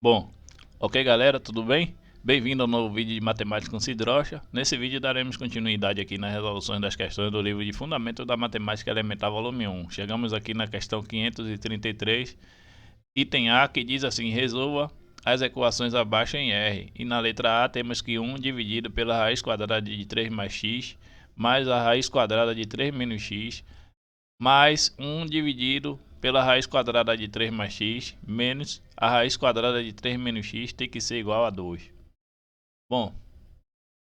Bom, ok galera, tudo bem? Bem-vindo ao novo vídeo de Matemática com Cidrocha. Nesse vídeo daremos continuidade aqui nas resoluções das questões do livro de Fundamentos da Matemática Elementar volume 1. Chegamos aqui na questão 533, item A, que diz assim: resolva as equações abaixo em R. E na letra A temos que 1 dividido pela raiz quadrada de 3 mais x, mais a raiz quadrada de 3 menos x, mais 1 dividido pela raiz quadrada de 3 mais x, menos a raiz quadrada de 3 menos x tem que ser igual a 2. Bom,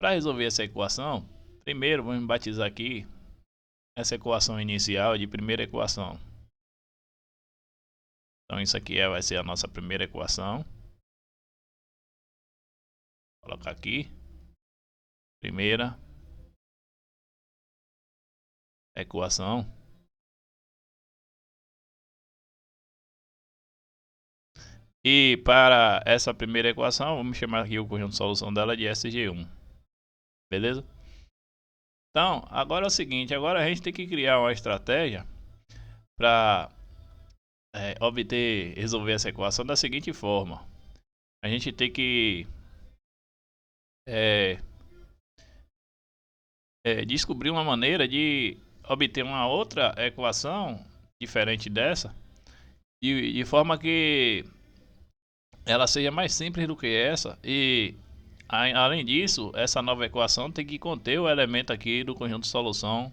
para resolver essa equação, primeiro vamos batizar aqui essa equação inicial de primeira equação. Então isso aqui vai ser a nossa primeira equação. Vou colocar aqui, primeira equação. E para essa primeira equação, vamos chamar aqui o conjunto de solução dela de SG1. Beleza? Então, agora é o seguinte, agora a gente tem que criar uma estratégia para resolver essa equação da seguinte forma. A gente tem que descobrir uma maneira de obter uma outra equação diferente dessa, de forma que ela seja mais simples do que essa. E além disso, essa nova equação tem que conter o elemento aqui do conjunto de solução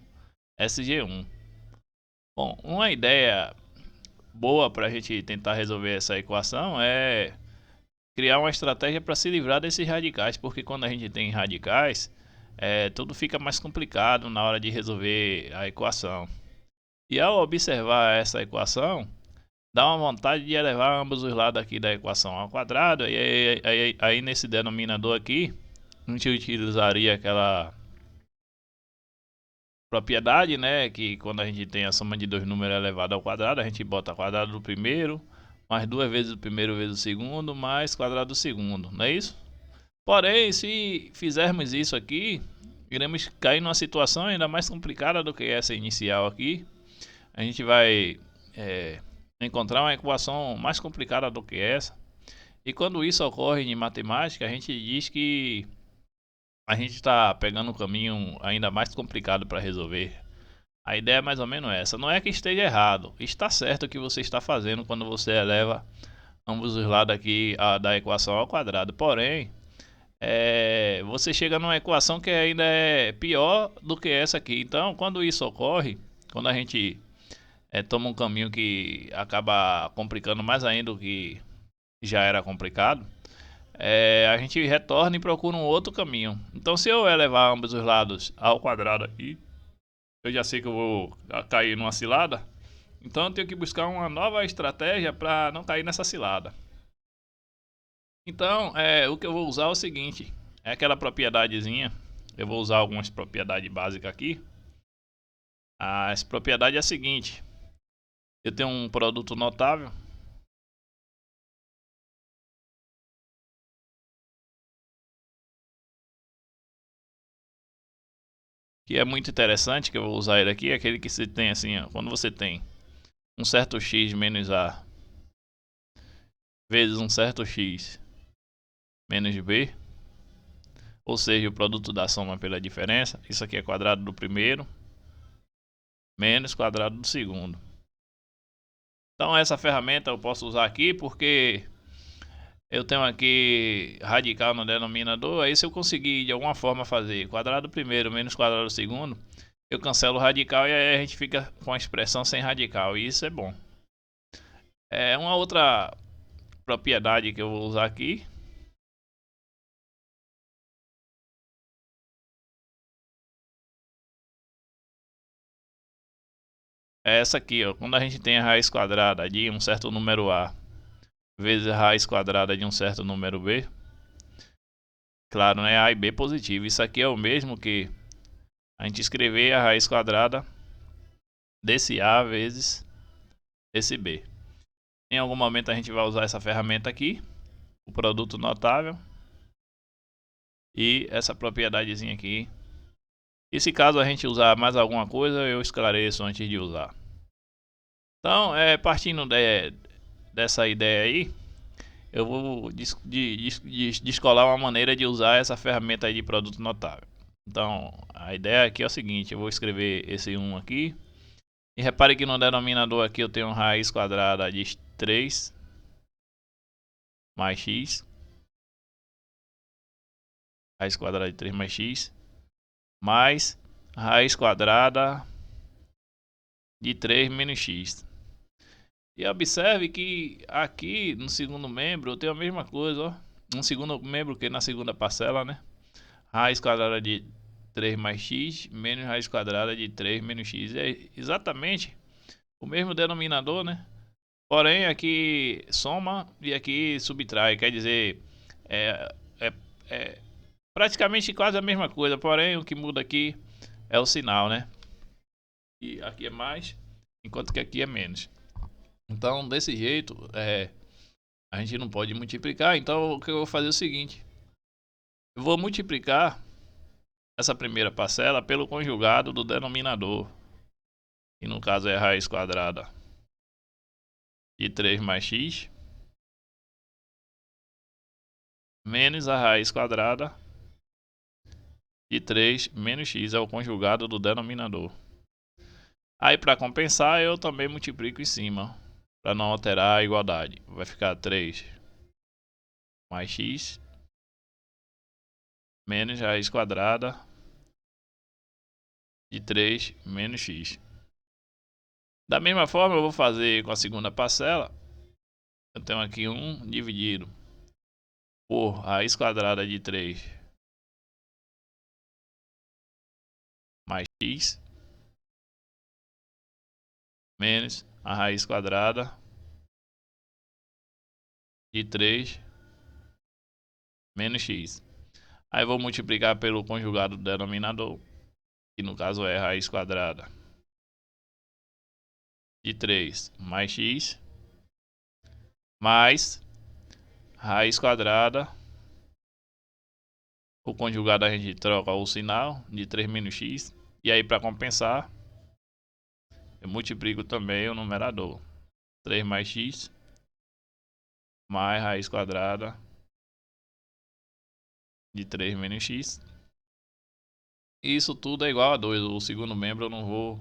SG1. Bom, uma ideia boa para a gente tentar resolver essa equação é criar uma estratégia para se livrar desses radicais, porque quando a gente tem radicais, tudo fica mais complicado na hora de resolver a equação. E ao observar essa equação, dá uma vontade de elevar ambos os lados aqui da equação ao quadrado, e aí nesse denominador aqui, a gente utilizaria aquela propriedade, né, que quando a gente tem a soma de dois números elevado ao quadrado, a gente bota quadrado do primeiro, mais duas vezes o primeiro vezes o segundo, mais quadrado do segundo, não é isso? Porém, se fizermos isso aqui, iremos cair numa situação ainda mais complicada do que essa inicial aqui. A gente vai encontrar uma equação mais complicada do que essa. E quando isso ocorre em matemática, a gente diz que a gente está pegando um caminho ainda mais complicado para resolver. A ideia é mais ou menos essa. Não é que esteja errado, está certo o que você está fazendo quando você eleva ambos os lados aqui da equação ao quadrado. Porém, você chega numa equação que ainda é pior do que essa aqui. Então, quando isso ocorre, quando a gente toma um caminho que acaba complicando mais ainda do que já era complicado, a gente retorna e procura um outro caminho. Então, se eu elevar ambos os lados ao quadrado aqui, eu já sei que eu vou cair numa cilada. Então, eu tenho que buscar uma nova estratégia para não cair nessa cilada. Então, o que eu vou usar é o seguinte, é aquela propiedadezinha. Eu vou usar algumas propriedades básicas aqui. Essa propriedade é a seguinte: eu tenho um produto notável, que é muito interessante, que eu vou usar ele aqui, é aquele que você tem assim, ó, quando você tem um certo x menos a vezes um certo x menos b, ou seja, o produto da soma pela diferença. Isso aqui é quadrado do primeiro menos quadrado do segundo. Então essa ferramenta eu posso usar aqui porque eu tenho aqui radical no denominador. Aí se eu conseguir de alguma forma fazer quadrado do primeiro menos quadrado do segundo, eu cancelo o radical e aí a gente fica com a expressão sem radical, e isso é bom. Uma outra propriedade que eu vou usar aqui é essa aqui, ó. Quando a gente tem a raiz quadrada de um certo número a vezes a raiz quadrada de um certo número b, claro, né, a e b positivo. Isso aqui é o mesmo que a gente escrever a raiz quadrada desse a vezes esse b. Em algum momento a gente vai usar essa ferramenta aqui, o produto notável, e essa propriedadezinha aqui. E se caso a gente usar mais alguma coisa, eu esclareço antes de usar. Então, partindo dessa ideia aí, eu vou descolar uma maneira de usar essa ferramenta aí de produto notável. Então, a ideia aqui é o seguinte, eu vou escrever esse 1 aqui. E repare que no denominador aqui eu tenho raiz quadrada de 3 mais x. Raiz quadrada de 3 mais x. Mais raiz quadrada de 3 menos x. E observe que aqui no segundo membro eu tenho a mesma coisa, ó. Um segundo membro que na segunda parcela, né? Raiz quadrada de 3 mais x menos raiz quadrada de 3 menos x. É exatamente o mesmo denominador, né? Porém aqui soma e aqui subtrai. Quer dizer, é, é, é praticamente quase a mesma coisa. Porém o que muda aqui é o sinal, né? E aqui é mais, enquanto que aqui é menos. Então desse jeito a gente não pode multiplicar. Então o que eu vou fazer é o seguinte: eu vou multiplicar essa primeira parcela pelo conjugado do denominador, que no caso é a raiz quadrada de 3 mais x menos a raiz quadrada de 3 menos x, é o conjugado do denominador. Aí para compensar eu também multiplico em cima, para não alterar a igualdade. Vai ficar 3 mais x menos raiz quadrada de 3 menos x. Da mesma forma eu vou fazer com a segunda parcela. Eu tenho aqui 1 dividido por raiz quadrada de 3 mais x menos a raiz quadrada de 3 menos x. Aí vou multiplicar pelo conjugado do denominador, que no caso é raiz quadrada de 3 mais x mais raiz quadrada. O conjugado a gente troca o sinal de 3 menos x. E aí para compensar eu multiplico também o numerador. 3 mais x mais raiz quadrada de 3 menos x. E isso tudo é igual a 2. O segundo membro eu não vou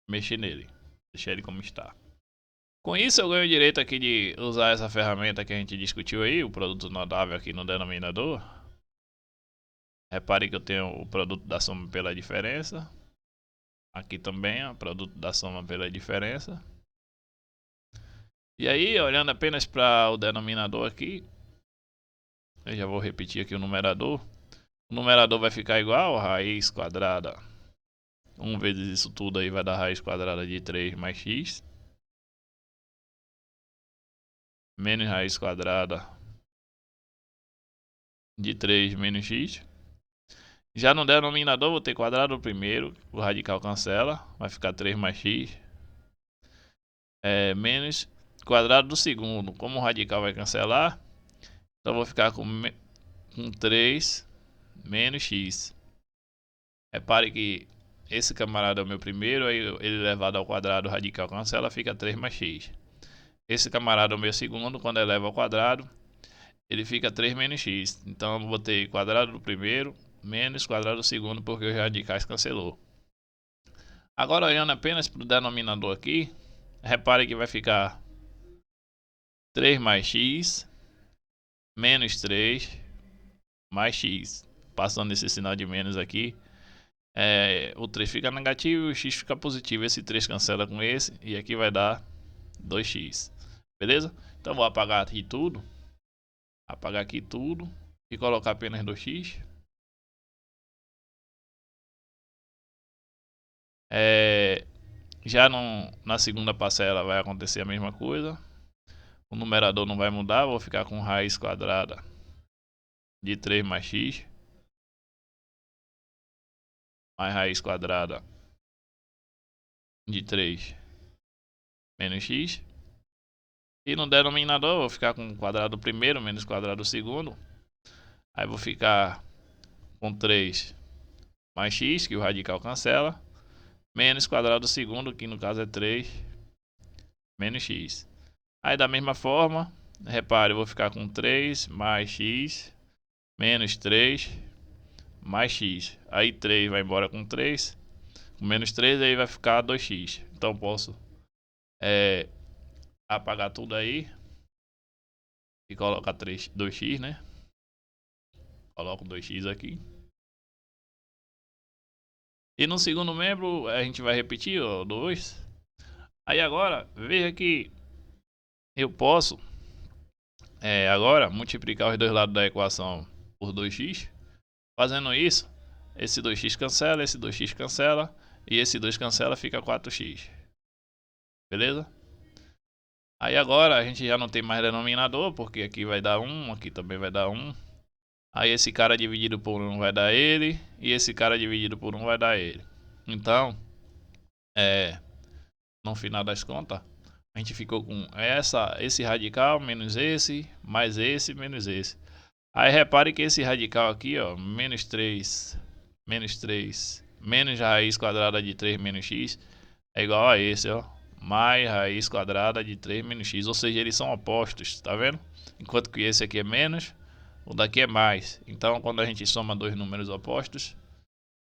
mexer nele. Deixar ele como está. Com isso eu ganho o direito aqui de usar essa ferramenta que a gente discutiu aí, o produto notável aqui no denominador. Repare que eu tenho o produto da soma pela diferença. Aqui também o produto da soma pela diferença. E aí, olhando apenas para o denominador aqui, eu já vou repetir aqui o numerador. O numerador vai ficar igual a raiz quadrada. 1 vezes isso tudo aí vai dar raiz quadrada de 3 mais x. Menos raiz quadrada de 3 menos x. Já no denominador vou ter quadrado do primeiro, o radical cancela, vai ficar 3 mais x. Menos quadrado do segundo, como o radical vai cancelar, então vou ficar com 3 menos x. Repare que esse camarada é o meu primeiro, aí ele elevado ao quadrado, o radical cancela, fica 3 mais x. Esse camarada é o meu segundo, quando eleva ao quadrado, ele fica 3 menos x. Então eu vou ter quadrado do primeiro menos quadrado do segundo, porque os radicais cancelou. Agora olhando apenas para o denominador aqui, repare que vai ficar 3 mais x menos 3 mais x. Passando esse sinal de menos aqui, o 3 fica negativo e o x fica positivo. Esse 3 cancela com esse e aqui vai dar 2x. Beleza? Então vou apagar aqui tudo. Apagar aqui tudo e colocar apenas 2x. Já na segunda parcela vai acontecer a mesma coisa. O numerador não vai mudar, vou ficar com raiz quadrada de 3 mais x mais raiz quadrada de 3 menos x. E no denominador vou ficar com o quadrado do primeiro menos o quadrado do segundo. Aí vou ficar com 3 mais x, que o radical cancela, menos quadrado do segundo, que no caso é 3 menos x. Aí da mesma forma repare, eu vou ficar com 3 mais x menos 3 mais x. Aí 3 vai embora com 3. Com menos 3 aí vai ficar 2x. Então posso apagar tudo aí e colocar 2x, né? Coloco 2x aqui. E no segundo membro a gente vai repetir o 2. Aí agora, veja que eu posso agora multiplicar os dois lados da equação por 2x. Fazendo isso, esse 2x cancela, esse 2x cancela e esse 2 cancela, fica 4x. Beleza? Aí agora a gente já não tem mais denominador, porque aqui vai dar 1, aqui também vai dar 1. Aí esse cara dividido por 1 vai dar ele, e esse cara dividido por 1 vai dar ele. Então, no final das contas, a gente ficou com esse radical menos esse, mais esse, menos esse. Aí repare que esse radical aqui, ó, menos 3, menos raiz quadrada de 3 menos x, é igual a esse, ó, mais raiz quadrada de 3 menos x. Ou seja, eles são opostos, tá vendo? Enquanto que esse aqui é menos, o daqui é mais. Então, quando a gente soma dois números opostos,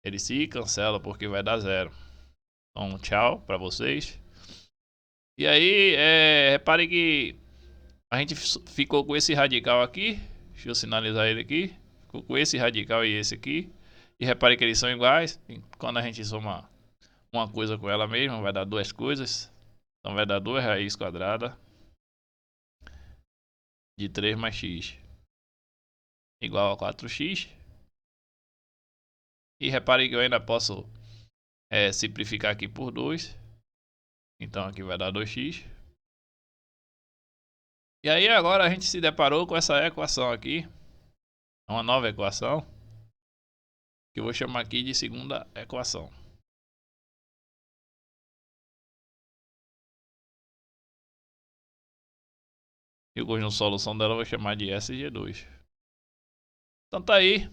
eles se cancelam porque vai dar zero. Então, tchau para vocês. E aí, repare que a gente ficou com esse radical aqui. Deixa eu sinalizar ele aqui. Ficou com esse radical e esse aqui. E repare que eles são iguais. Quando a gente soma uma coisa com ela mesma, vai dar duas coisas. Então vai dar 2 raiz quadrada de 3 mais x igual a 4x. E repare que eu ainda posso simplificar aqui por 2. Então aqui vai dar 2x. E aí agora a gente se deparou com essa equação aqui. Uma nova equação. Que eu vou chamar aqui de segunda equação. E o conjunto de solução dela eu vou chamar de SG2. Então tá aí.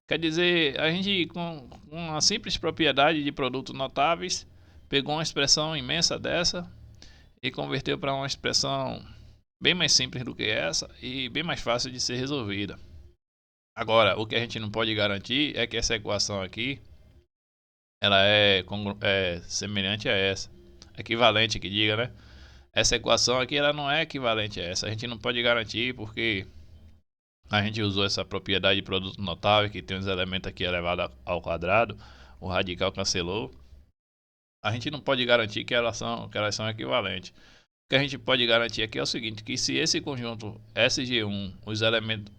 Quer dizer, a gente com uma simples propriedade de produtos notáveis pegou uma expressão imensa dessa e converteu para uma expressão bem mais simples do que essa e bem mais fácil de ser resolvida. Agora, o que a gente não pode garantir é que essa equação aqui ela é semelhante a essa, equivalente que diga, né? Essa equação aqui ela não é equivalente a essa. A gente não pode garantir porque a gente usou essa propriedade de produto notável que tem os elementos aqui elevado ao quadrado, o radical cancelou. A gente não pode garantir que elas são equivalentes. O que a gente pode garantir aqui é o seguinte, que se esse conjunto SG1, os elementos,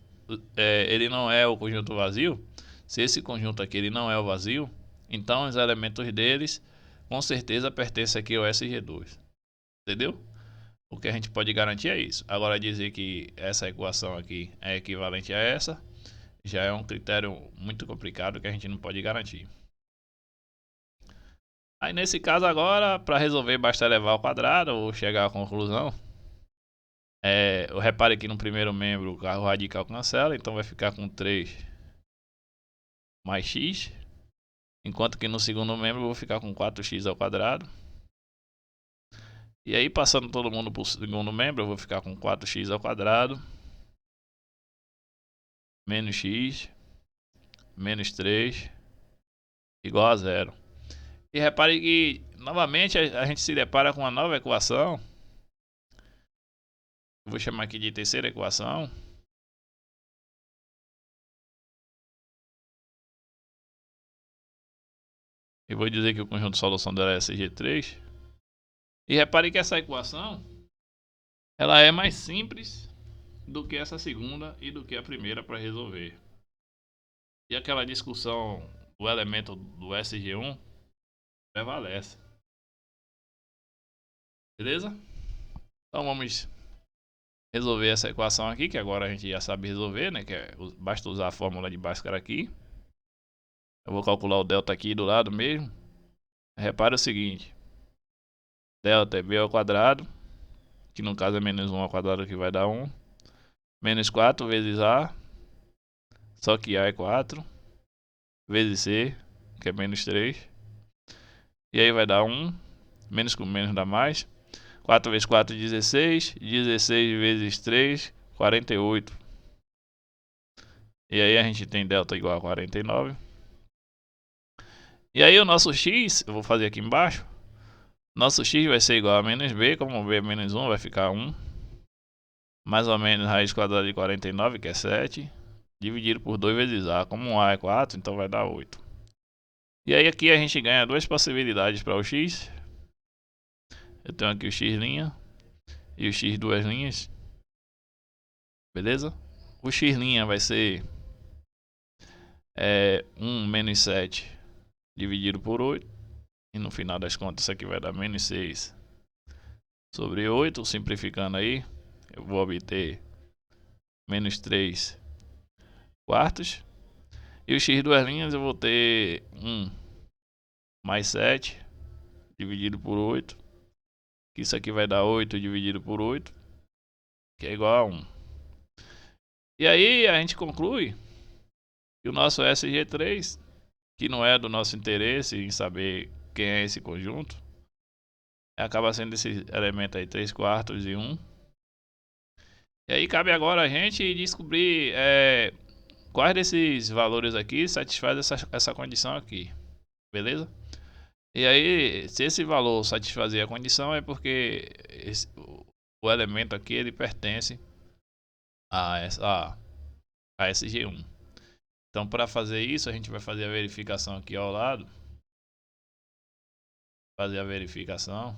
ele não é o conjunto vazio, se esse conjunto aqui ele não é o vazio, então os elementos deles com certeza pertencem aqui ao SG2. Entendeu? O que a gente pode garantir é isso. Agora dizer que essa equação aqui é equivalente a essa, já é um critério muito complicado que a gente não pode garantir. Aí nesse caso agora, para resolver basta elevar ao quadrado ou chegar à conclusão. Eu repare que no primeiro membro o radical cancela, então vai ficar com 3 mais x. Enquanto que no segundo membro eu vou ficar com 4x ao quadrado. E aí passando todo mundo para o segundo membro, eu vou ficar com 4x ao quadrado menos x menos 3 igual a zero. E repare que novamente a gente se depara com uma nova equação. Eu vou chamar aqui de terceira equação. E vou dizer que o conjunto de solução dela é SG3. E repare que essa equação ela é mais simples do que essa segunda e do que a primeira para resolver. E aquela discussão do elemento do SG1 prevalece. Beleza? Então vamos resolver essa equação aqui, que agora a gente já sabe resolver, né? Que basta usar a fórmula de Bhaskara aqui. Eu vou calcular o delta aqui do lado mesmo. Repare o seguinte. Delta é b ao quadrado, que no caso é menos 1 ao quadrado, que vai dar 1. Menos 4 vezes a, só que a é 4. Vezes c, que é menos 3. E aí vai dar 1. Menos com menos dá mais. 4 vezes 4, 16. 16 vezes 3, 48. E aí a gente tem delta igual a 49. E aí o nosso x, eu vou fazer aqui embaixo. Nosso x vai ser igual a menos b, como b é menos 1, vai ficar 1. Mais ou menos raiz quadrada de 49, que é 7. Dividido por 2 vezes a. Como a é 4, então vai dar 8. E aí aqui a gente ganha duas possibilidades para o x. Eu tenho aqui o x' e o x duas linhas. Beleza? O x' vai ser 1 menos 7 dividido por 8. E no final das contas isso aqui vai dar menos 6 sobre 8. Simplificando aí, eu vou obter menos 3 quartos. E o x duas linhas eu vou ter 1 mais 7 dividido por 8. Que isso aqui vai dar 8 dividido por 8, que é igual a 1. E aí a gente conclui que o nosso SG3, que não é do nosso interesse em saber quem é esse conjunto, acaba sendo esse elemento aí, 3 quartos e 1. E aí cabe agora a gente descobrir quais desses valores aqui satisfaz essa condição aqui, beleza? E aí, se esse valor satisfazer a condição, é porque o elemento aqui ele pertence a SG1. Então, para fazer isso, a gente vai fazer a verificação aqui ao lado. Fazer a verificação.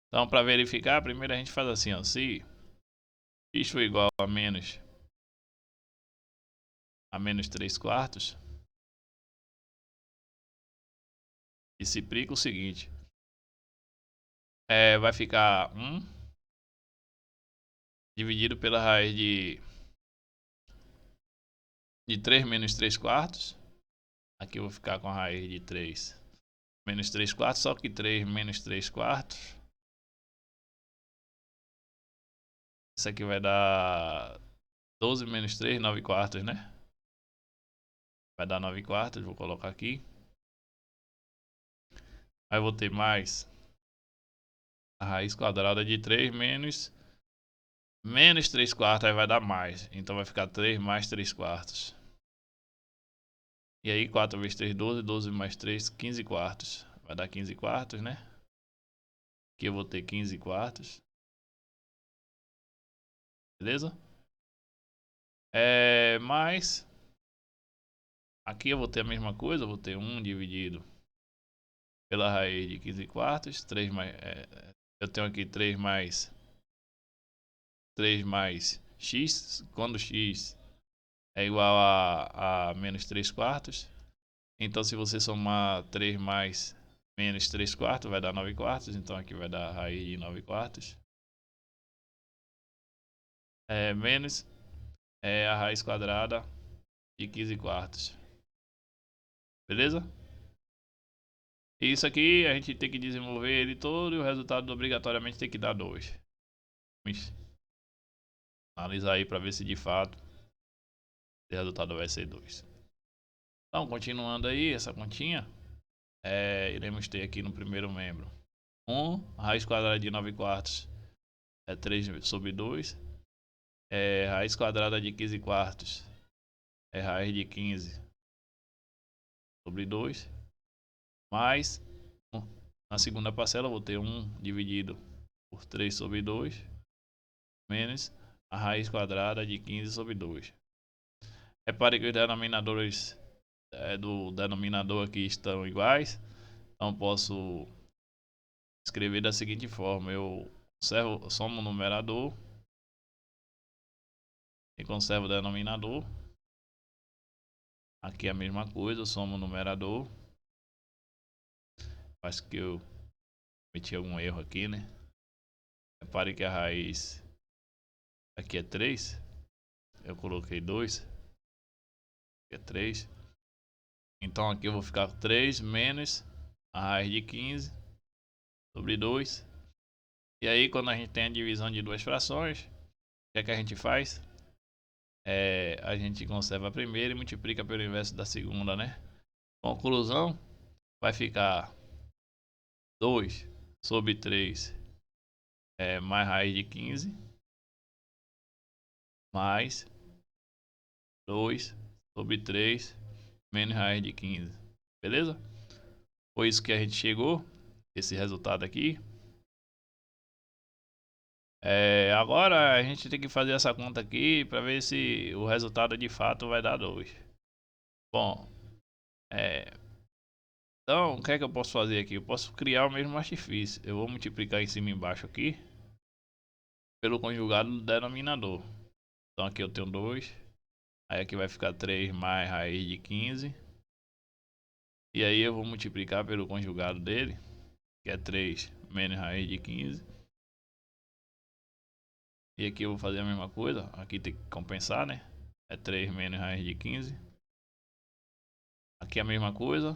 Então, para verificar, primeiro a gente faz assim, ó, se x for igual a menos 3 quartos, e se aplica o seguinte, vai ficar 1 dividido pela raiz de 3 menos 3 quartos. Aqui eu vou ficar com a raiz de 3 menos 3 quartos, só que 3 menos 3 quartos. Isso aqui vai dar 12 menos 3, 9 quartos, né? Vai dar 9 quartos, vou colocar aqui. Aí vou ter mais a raiz quadrada de 3 menos 3 quartos, aí vai dar mais. Então vai ficar 3 mais 3 quartos. E aí 4 vezes 3, 12, 12 mais 3, 15 quartos. Vai dar 15 quartos, né? Aqui eu vou ter 15 quartos. Beleza? Mais... Aqui eu vou ter a mesma coisa, eu vou ter 1 dividido pela raiz de 15 quartos. 3 mais... eu tenho aqui 3 mais x, quando x é igual a menos 3 quartos. Então se você somar 3 mais menos 3 quartos, vai dar 9 quartos. Então aqui vai dar a raiz de 9 quartos. Menos a raiz quadrada de 15 quartos. Beleza? E isso aqui a gente tem que desenvolver ele todo e o resultado obrigatoriamente tem que dar 2. Vamos analisar aí para ver se de fato o resultado vai ser 2. Então, continuando aí essa continha, iremos ter aqui no primeiro membro 1, raiz quadrada de 9 quartos é 3 sobre 2. Raiz quadrada de 15 quartos é raiz de 15 sobre 2. Mais, na segunda parcela, eu vou ter 1 dividido por 3 sobre 2. Menos a raiz quadrada de 15 sobre 2. Repare que os denominadores do denominador aqui estão iguais. Então posso escrever da seguinte forma: eu somo o numerador e conservo o denominador. Aqui é a mesma coisa, eu somo o numerador. Acho que eu meti algum erro aqui, né? Repare que a raiz aqui é 3. Eu coloquei 2. Aqui é 3. Então aqui eu vou ficar com 3 menos a raiz de 15 sobre 2. E aí quando a gente tem a divisão de duas frações, o que é que a gente faz? a gente conserva a primeira e multiplica pelo inverso da segunda, né? Conclusão, vai ficar 2 sobre 3 mais raiz de 15 mais 2 sobre 3 menos raiz de 15. Beleza? Foi isso que a gente chegou, esse resultado aqui. Agora a gente tem que fazer essa conta aqui para ver se o resultado de fato vai dar 2. Bom, então o que é que eu posso fazer aqui? Eu posso criar o mesmo artifício. Eu vou multiplicar em cima e embaixo aqui pelo conjugado do denominador. Então aqui eu tenho 2. Aí aqui vai ficar 3 mais raiz de 15. E aí eu vou multiplicar pelo conjugado dele, que é 3 menos raiz de 15. E aqui eu vou fazer a mesma coisa. Aqui tem que compensar, né? É 3 menos raiz de 15. Aqui é a mesma coisa.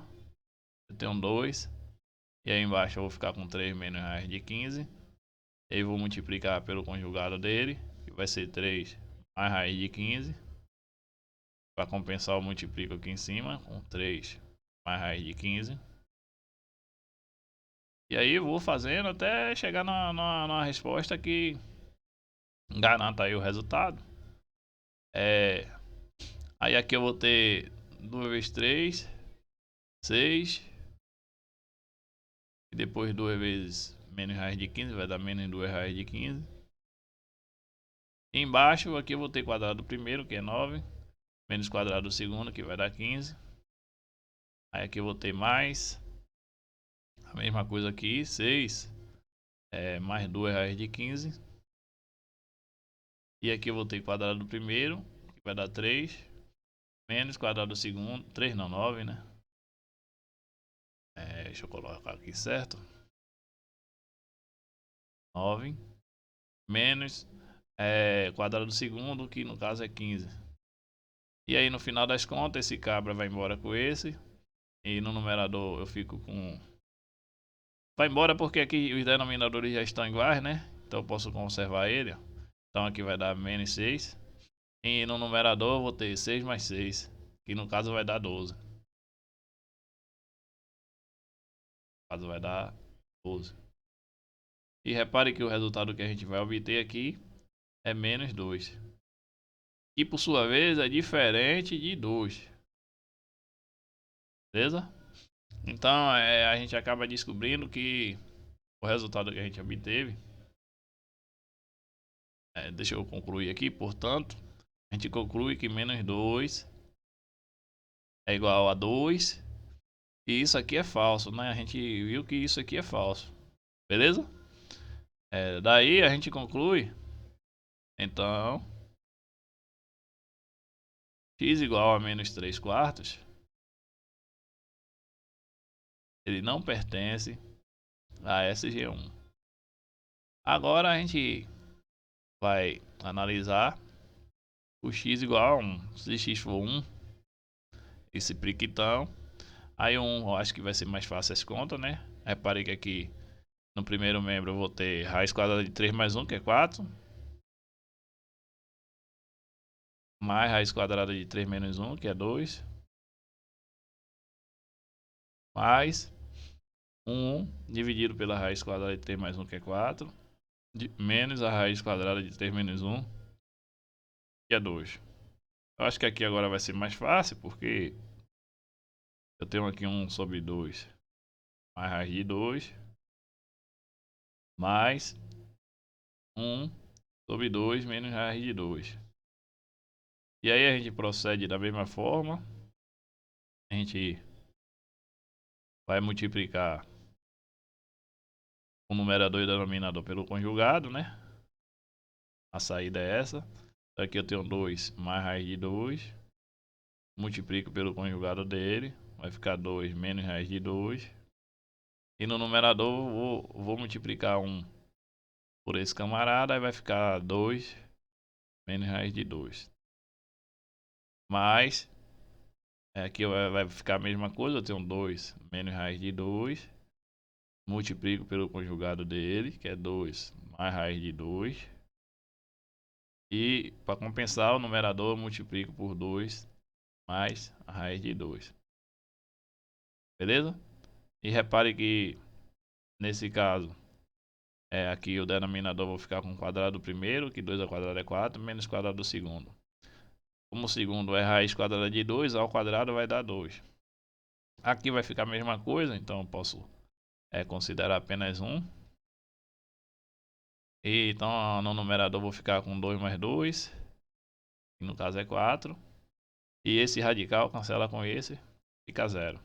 Eu tenho 2. E aí embaixo eu vou ficar com 3 menos raiz de 15. E aí eu vou multiplicar pelo conjugado dele, que vai ser 3 mais raiz de 15. Para compensar eu multiplico aqui em cima com 3 mais raiz de 15. E aí eu vou fazendo até chegar na resposta que garanta aí o resultado. Aí aqui eu vou ter 2 vezes 3, 6. E depois 2 vezes menos raiz de 15 vai dar menos 2 raiz de 15. E embaixo aqui eu vou ter quadrado do primeiro, que é 9. Menos quadrado do segundo, que vai dar 15. Aí aqui eu vou ter mais. A mesma coisa aqui, 6. Mais 2 raiz de 15. E aqui eu vou ter quadrado do primeiro, que vai dar 3. Menos quadrado do segundo. 3 não, 9, né? Deixa eu colocar aqui certo. 9. Menos quadrado do segundo, que no caso é 15. E aí no final das contas, esse cabra vai embora com esse. E no numerador eu fico com... Vai embora porque aqui os denominadores já estão iguais, né? Então eu posso conservar ele. Então aqui vai dar menos 6. E no numerador eu vou ter 6 mais 6. Que no caso vai dar 12. No caso vai dar 12. E repare que o resultado que a gente vai obter aqui é menos 2. Que por sua vez é diferente de 2. Beleza? Então a gente acaba descobrindo que o resultado que a gente obteve, deixa eu concluir aqui, portanto, a gente conclui que menos 2 é igual a 2. E isso aqui é falso, né? A gente viu que isso aqui é falso. Beleza? Daí a gente conclui, então, x igual a menos 3 quartos, ele não pertence a SG1. Agora a gente vai analisar o x igual a 1. Se x for 1, esse priquitão, aí eu acho que vai ser mais fácil as contas, né? Repare que aqui no primeiro membro eu vou ter raiz quadrada de 3 mais 1, que é 4. Mais raiz quadrada de 3 menos 1, que é 2. Mais 1 dividido pela raiz quadrada de 3 mais 1, que é 4. Menos a raiz quadrada de 3 menos 1, que é 2. Eu acho que aqui agora vai ser mais fácil, porque eu tenho aqui 1 sobre 2 mais raiz de 2. Mais 1 sobre 2 menos raiz de 2. E aí a gente procede da mesma forma. A gente vai multiplicar o numerador e o denominador pelo conjugado, né? A saída é essa. Aqui eu tenho 2 mais raiz de 2. Multiplico pelo conjugado dele. Vai ficar 2 menos raiz de 2. E no numerador vou multiplicar 1 por esse camarada. Aí vai ficar 2 menos raiz de 2. Mas aqui vai ficar a mesma coisa. Eu tenho 2 menos raiz de 2. Multiplico pelo conjugado dele, que é 2 mais raiz de 2. E para compensar o numerador eu multiplico por 2 mais a raiz de 2. Beleza? E repare que nesse caso aqui o denominador eu vou ficar com o quadrado do primeiro, que 2 ao quadrado é 4, menos o quadrado do segundo. Como o segundo é raiz quadrada de 2, ao quadrado vai dar 2. Aqui vai ficar a mesma coisa, então eu posso considerar apenas 1. E então no numerador eu vou ficar com 2 mais 2, que no caso é 4. E esse radical cancela com esse, fica 0.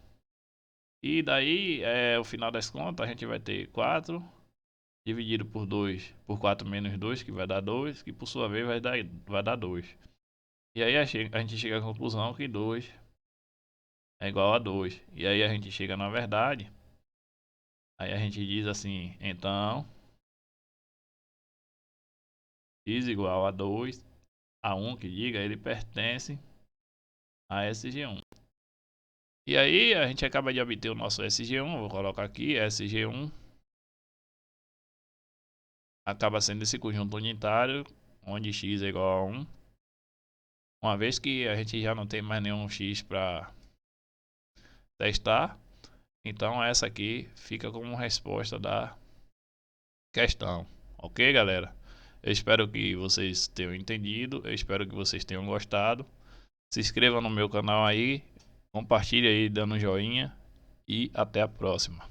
E daí, o final das contas, a gente vai ter 4 dividido por 2, por 4 menos 2, que vai dar 2, que por sua vez vai dar 2. E aí a gente chega à conclusão que 2 é igual a 2. E aí a gente chega na verdade. Aí a gente diz assim, então, x igual a 2, a 1 que diga, ele pertence a SG1. E aí a gente acaba de obter o nosso SG1, vou colocar aqui, SG1 acaba sendo esse conjunto unitário, onde x é igual a 1. Uma vez que a gente já não tem mais nenhum x para testar, então essa aqui fica como resposta da questão. Ok, galera? Eu espero que vocês tenham entendido, eu espero que vocês tenham gostado. Se inscreva no meu canal aí, compartilhe aí dando um joinha e até a próxima.